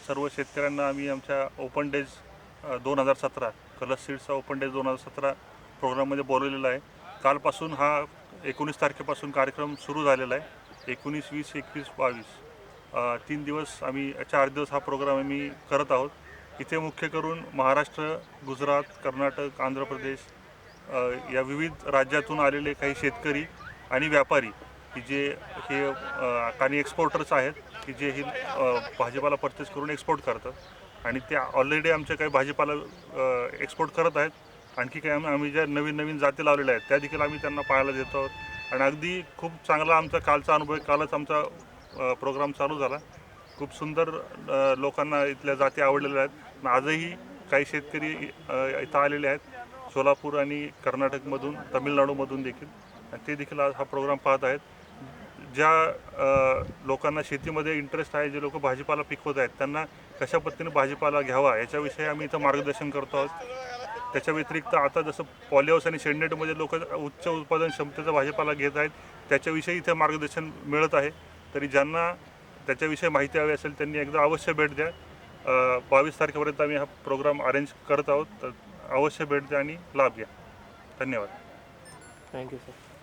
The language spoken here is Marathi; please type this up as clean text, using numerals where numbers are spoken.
सर्व शेतकऱ्यांना आम्ही आमच्या ओपन डेज 2017 कलर्स सीड्सचा ओपन डेज 2017 प्रोग्राममध्ये बोलवलेला आहे. कालपासून हा 19 तारखेपासून कार्यक्रम सुरू झालेला आहे. 19, 20, 21, 22 3 दिवस आम्ही 4 दिवस हा प्रोग्राम आम्ही करत आहोत. इथे मुख्य करून महाराष्ट्र, गुजरात, कर्नाटक, आंध्र प्रदेश या विविध राज्यातून आलेले काही शेतकरी आणि व्यापारी की जे हे काही एक्सपोर्टर्स आहेत की जे ही भाजीपाला परचेस करून एक्सपोर्ट करतात आणि ते ऑलरेडी आमचे काही भाजीपाला एक्सपोर्ट करत आहेत. आणखी काही आम्ही ज्या नवीन नवीन जाती लावलेल्या आहेत त्या देखील आम्ही त्यांना पाहायला देतो आहोत आणि अगदी खूप चांगला आमचा कालचा अनुभव आहे. कालच आमचा प्रोग्राम चालू झाला. खूप सुंदर लोकांना इथल्या जाती आवडलेल्या आहेत. आजही काही शेतकरी इथं आलेले आहेत सोलापूर आणि कर्नाटकमधून, तमिळनाडूमधून देखील, आणि ते देखील आज हा प्रोग्राम पाहत आहेत. ज्या लोकांना शेतीमध्ये इंटरेस्ट आहे, जे लोक भाजीपाला पिकवत आहेत, त्यांना कशा पद्धतीने भाजीपाला घ्यावा याच्याविषयी आम्ही इथं मार्गदर्शन करतो आहोत. त्याच्या व्यतिरिक्त आता जसं पॉलीहाऊस आणि शेडनेटमध्ये लोक उच्च उत्पादन क्षमतेचा भाजीपाला घेत आहेत त्याच्याविषयी इथे मार्गदर्शन मिळत आहे. तरी ज्यांना त्याच्याविषयी माहिती हवी असेल त्यांनी एकदा अवश्य भेट द्या. 22 तारखेपर्यंत आम्ही हा प्रोग्राम अरेंज करत आहोत. तर अवश्य भेट द्या आणि लाभ घ्या. धन्यवाद. Thank you sir.